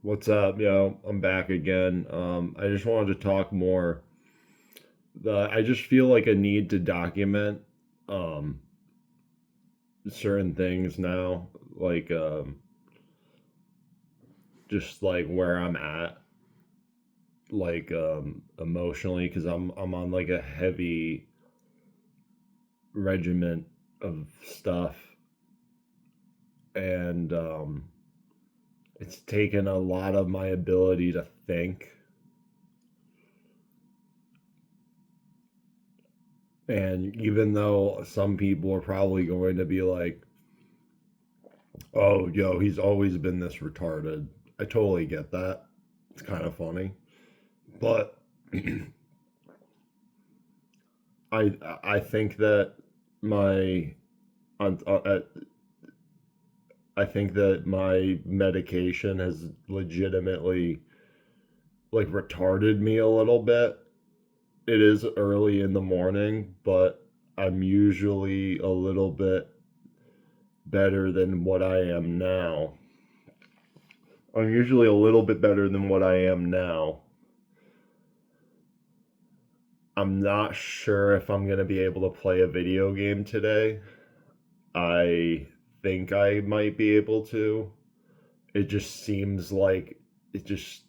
What's up, yo? I'm back again. I just wanted to talk more. I just feel like a need to document um, certain things now, like just like where I'm at, like emotionally, because I'm on like a heavy regiment of stuff, and it's taken a lot of my ability to think. And even though some people are probably going to be like, oh, yo, he's always been this retarded. I totally get that. It's kind of funny, but I think that my on, I think that my medication has legitimately like retarded me a little bit. It is early in the morning, but I'm usually a little bit better than what I am now. I'm usually a little bit better than what I am now. I'm not sure if I'm going to be able to play a video game today. I think I might be able to. It just seems like it just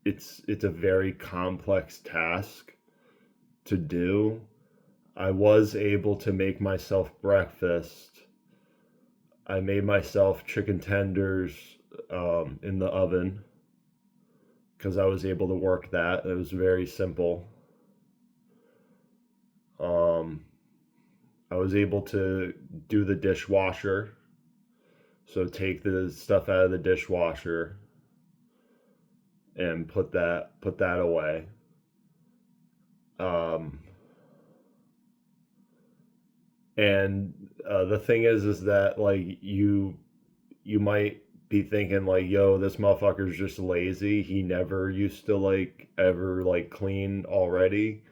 it's a very complex task to do. I was able to make myself breakfast. I made myself chicken tenders in the oven because I was able to work that. It was very simple. Um, I was able to do the dishwasher. So take the stuff out of the dishwasher and put that away. Um, and the thing is that like you might be thinking like, yo, this motherfucker's just lazy. He never used to like ever like clean already.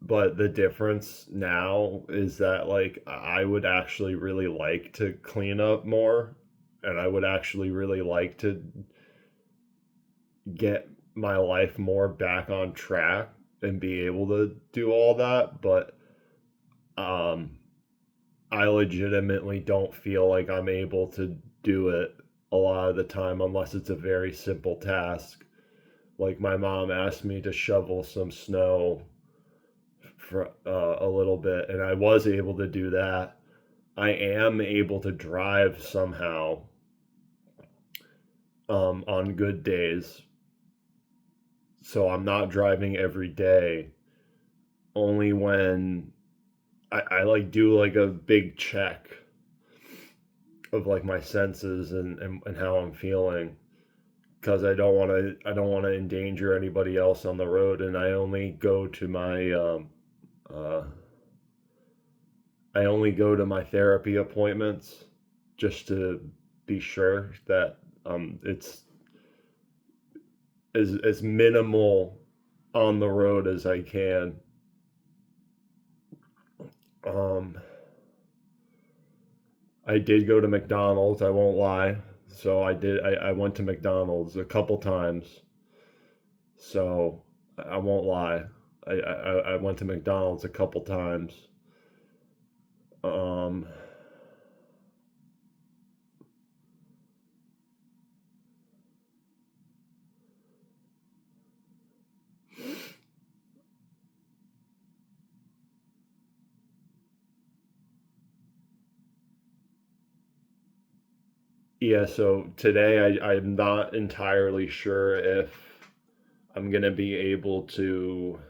But the difference now is that like I would actually really like to clean up more, and I would actually really like to get my life more back on track and be able to do all that. But um I legitimately don't feel like I'm able to do it a lot of the time unless it's a very simple task. Like my mom asked me to shovel some snow for a little bit, and I was able to do that. I am able to drive somehow on good days, so I'm not driving every day. Only when I like do like a big check of like my senses and how I'm feeling, because I don't want to endanger anybody else on the road, and uh, I only go to my therapy appointments just to be sure that it's as minimal on the road as I can. Um, I did go to McDonald's. I won't lie. So I did. I went to McDonald's a couple times. So I won't lie. I went to McDonald's a couple times. Um, yeah. So today I'm not entirely sure if I'm gonna be able to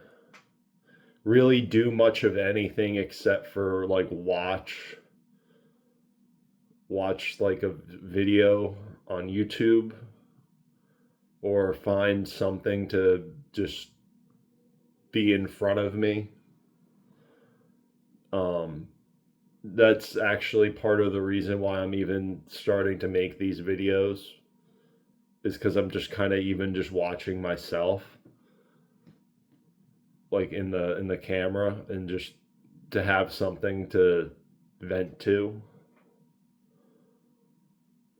really do much of anything except for like watch like a video on YouTube or find something to just be in front of me. Um, that's actually part of the reason why I'm even starting to make these videos is because I'm just kind of even just watching myself like in the camera and just to have something to vent to.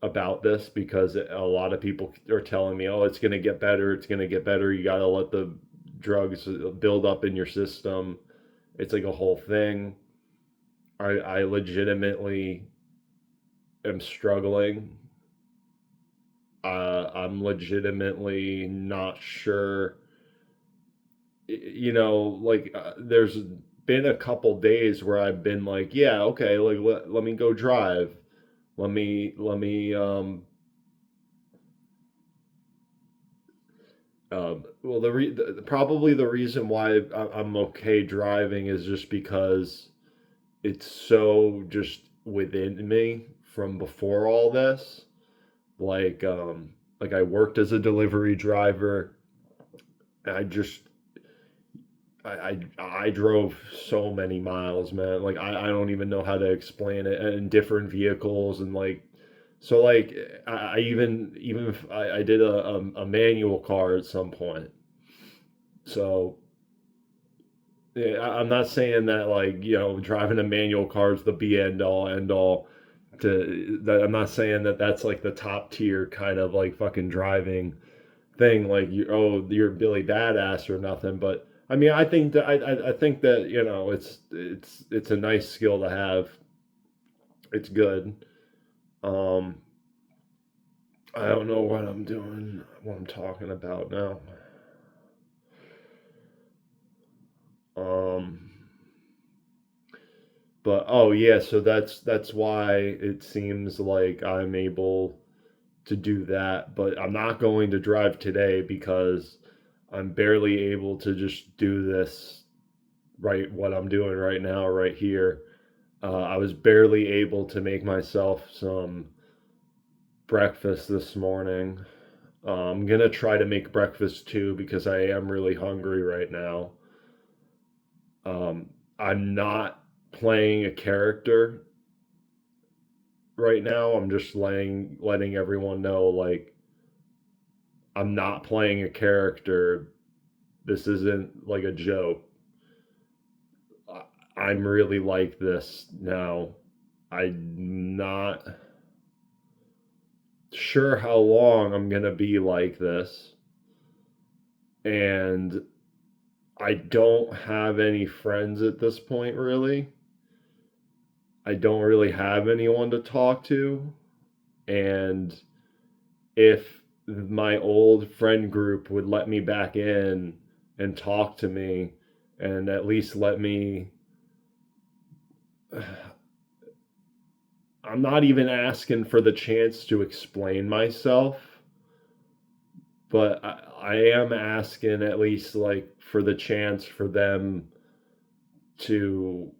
about this because a lot of people are telling me, oh, it's going to get better. It's going to get better. You got to let the drugs build up in your system. It's like a whole thing. I legitimately am struggling. I'm legitimately not sure. Like there's been a couple days where I've been like, yeah, okay, like let me go drive. Let me well, probably the reason why I'm okay driving is just because it's so just within me from before all this. Like I worked as a delivery driver. And I drove so many miles, man. Like I don't even know how to explain it. And in different vehicles and like so like I even if I did a manual car at some point. So yeah, I'm not saying that like driving a manual car is the be end all. To that, I'm not saying that that's like the top tier kind of like fucking driving thing. Like you're Billy Badass or nothing. But I mean, I think that it's a nice skill to have. It's good. Um, I don't know what I'm doing. What I'm talking about now. Um, but oh yeah, so that's why it seems like I'm able to do that, but I'm not going to drive today because I'm barely able to just do this right what I'm doing right now right here. I was barely able to make myself some breakfast this morning. I'm gonna try to make breakfast too because I am really hungry right now. I'm not playing a character right now. I'm just letting everyone know like I'm not playing a character. This isn't like a joke. I'm really like this now. I'm not sure how long I'm going to be like this. And I don't have any friends at this point, really. I don't really have anyone to talk to. And if my old friend group would let me back in and talk to me and at least let me I'm not even asking for the chance to explain myself, but I am asking at least like for the chance for them to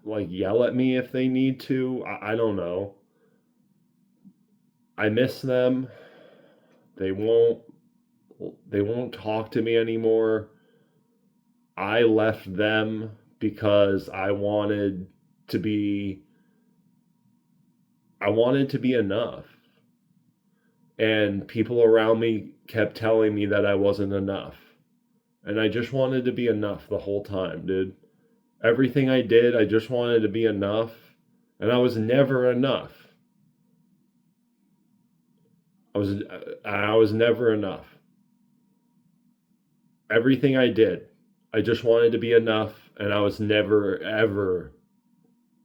like yell at me if they need to. I don't know. I miss them. They won't they won't talk to me anymore. I left them because to be I wanted to be enough. And people around me kept telling me that I wasn't enough. And I just wanted to be enough the whole time, dude. Everything I did, I just wanted to be enough. And I was never enough. I was never enough. Everything I did, I just wanted to be enough and I was never ever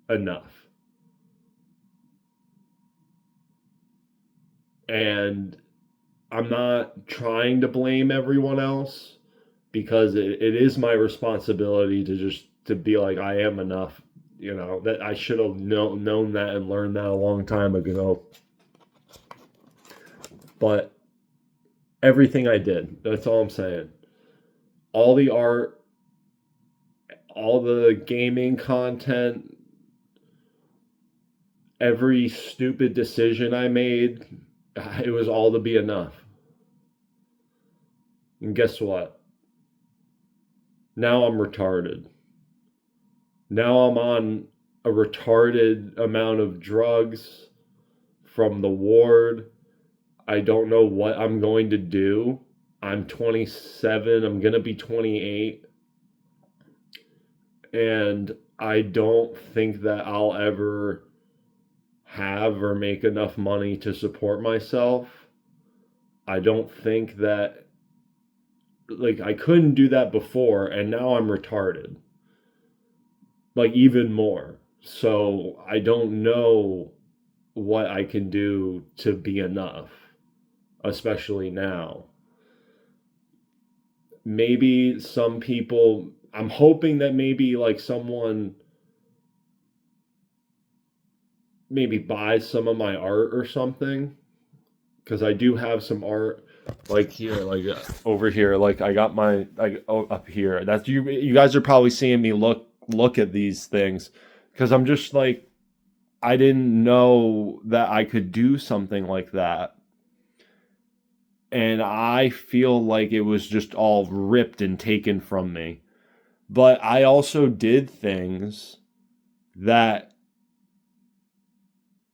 enough. And I'm not trying to blame everyone else because it is my responsibility to just to be like I am enough. That I should have known that and learned that a long time ago. But everything I did, that's all I'm saying. All the art, all the gaming content, every stupid decision I made, it was all to be enough. And guess what? Now I'm retarded. Now I'm on a retarded amount of drugs from the ward. I don't know what I'm going to do. I'm 27. I'm going to be 28. And I don't think that I'll ever have or make enough money to support myself. I don't think that, like, I couldn't do that before, and now I'm retarded. Like, even more. So I don't know what I can do to be enough, especially now. Maybe some people, I'm hoping that maybe like someone maybe buys some of my art or something, because I do have some art like here, like over here, like I got my like up here. That's you. You guys are probably seeing me look at these things because I'm just like, I didn't know that I could do something like that. And I feel like it was just all ripped and taken from me. But I also did things that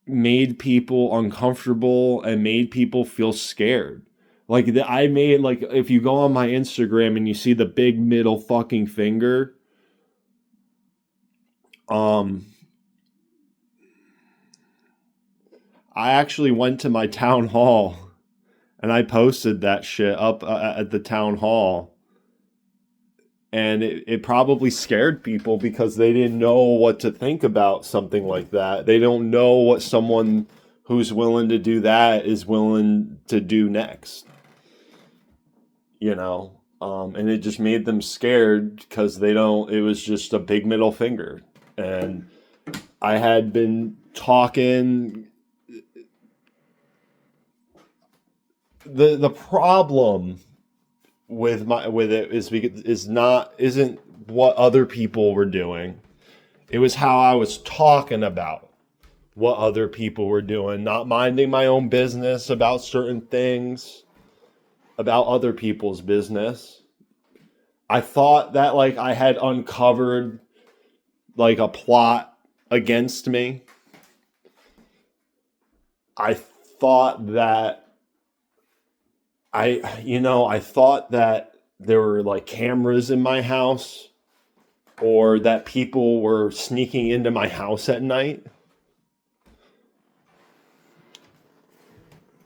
made people uncomfortable and made people feel scared. Like I made, like, if you go on my Instagram and you see the big middle fucking finger, I actually went to my town hall and I posted that shit up at the town hall. And it probably scared people because they didn't know what to think about something like that. They don't know what someone who's willing to do that is willing to do next. You know? And it just made them scared because they don't, it was just a big middle finger. And I had been talking. The problem with it is because isn't what other people were doing. It was how I was talking about what other people were doing, not minding my own business about certain things, about other people's business. I thought that like I had uncovered like a plot against me. I thought that I thought that there were like cameras in my house or that people were sneaking into my house at night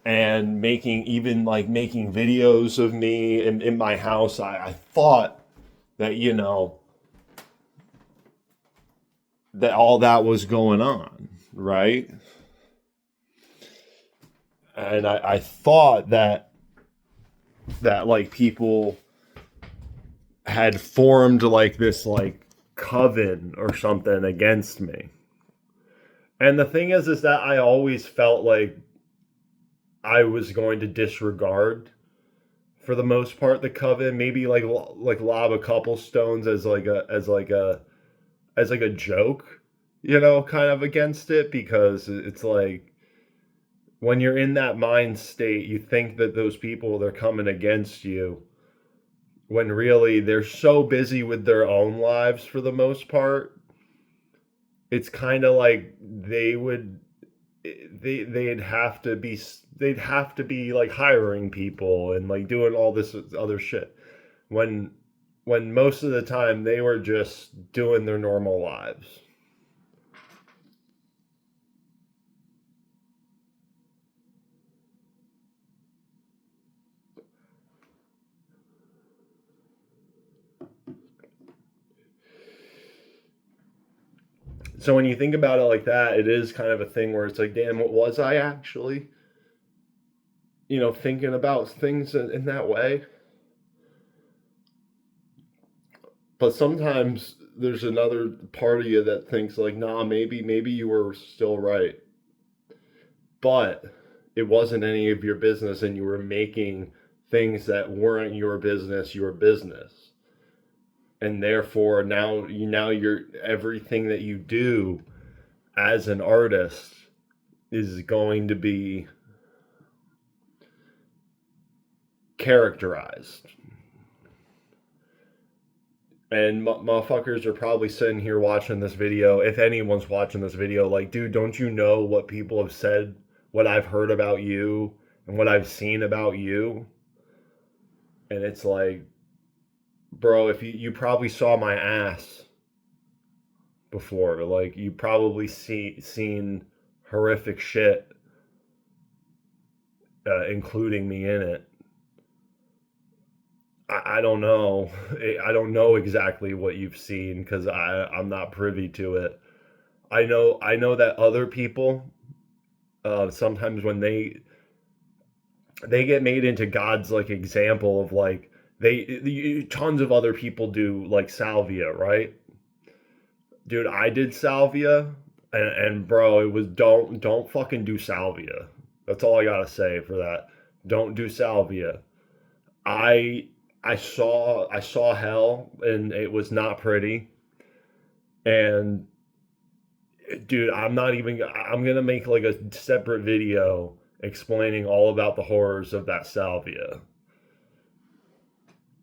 and making videos of me in my house. I thought that, that all that was going on, right? And I thought that like people had formed like this like coven or something against me. And the thing is that I always felt like I was going to disregard, for the most part, the coven. Maybe like lob a couple stones as like a joke, kind of against it, because it's like, when you're in that mind state, you think that those people, they're coming against you, when really they're so busy with their own lives for the most part. It's kind of like they'd have to be like hiring people and like doing all this other shit, when most of the time they were just doing their normal lives. So when you think about it like that, it is kind of a thing where it's like, damn, what was I actually, thinking about things in that way? But sometimes there's another part of you that thinks like, nah, maybe you were still right, but it wasn't any of your business, and you were making things that weren't your business your business, and therefore now you're everything that you do as an artist is going to be characterized. And motherfuckers are probably sitting here watching this video. If anyone's watching this video, like, dude, don't you know what people have said, what I've heard about you, and what I've seen about you? And it's like, bro, if you probably saw my ass before, like, you probably seen horrific shit, including me in it. I don't know. I don't know exactly what you've seen because I'm not privy to it. I know that other people, sometimes when they get made into God's like example of like tons of other people do like salvia, right? Dude, I did salvia, and bro, it was don't fucking do salvia. That's all I gotta say for that. Don't do salvia. I I saw hell, and it was not pretty. And dude, I'm gonna make like a separate video explaining all about the horrors of that salvia.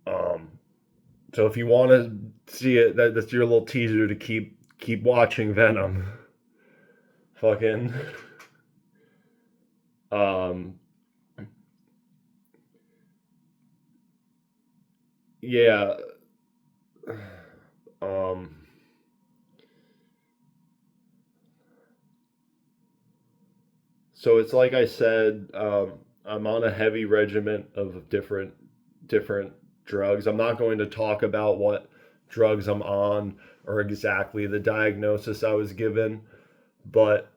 Um, so if you want to see it, that's your little teaser to keep watching Venom. Fucking um, yeah. Um, so it's like I said, I'm on a heavy regimen of different drugs. I'm not going to talk about what drugs I'm on or exactly the diagnosis I was given, but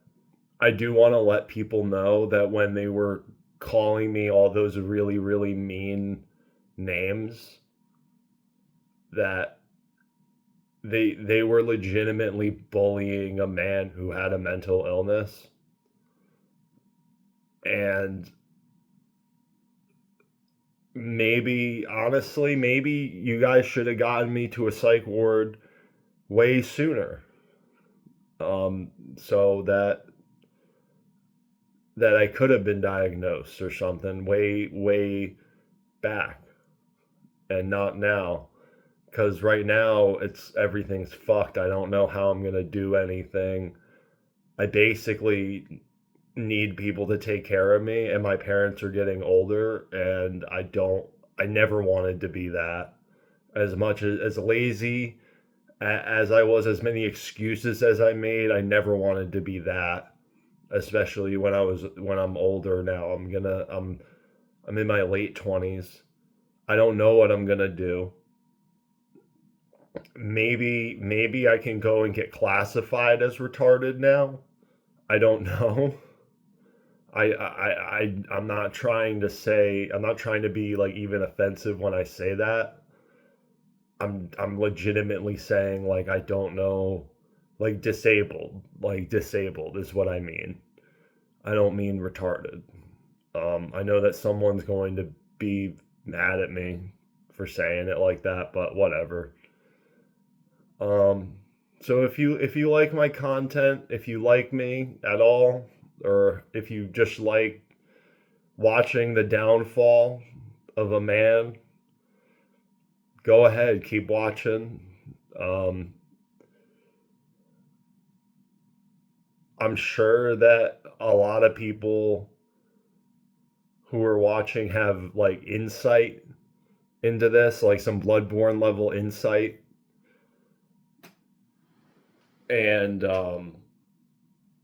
I do want to let people know that when they were calling me all those really, really mean names, that they were legitimately bullying a man who had a mental illness. And maybe, honestly, maybe you guys should have gotten me to a psych ward way sooner, so that I could have been diagnosed or something way back, and not now. Because right now it's everything's fucked. I don't know how I'm gonna do anything. I basically need people to take care of me, and my parents are getting older, and I never wanted to be that. As much as lazy as I was, as many excuses as I made, I never wanted to be that. Especially when I'm older now. I'm in my late 20s. I don't know what I'm gonna do. Maybe I can go and get classified as retarded now. I don't know. I'm not trying to be like even offensive when I say that. I'm legitimately saying like I don't know, like disabled. Like disabled is what I mean. I don't mean retarded. I know that someone's going to be mad at me for saying it like that, but whatever. Um, so if you like my content, if you like me at all, or if you just like watching the downfall of a man, go ahead, keep watching. Um, I'm sure that a lot of people who are watching have like insight into this, like some Bloodborne level insight, and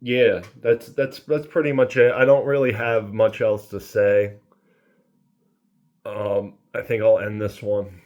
yeah, that's pretty much it. I don't really have much else to say. I think I'll end this one.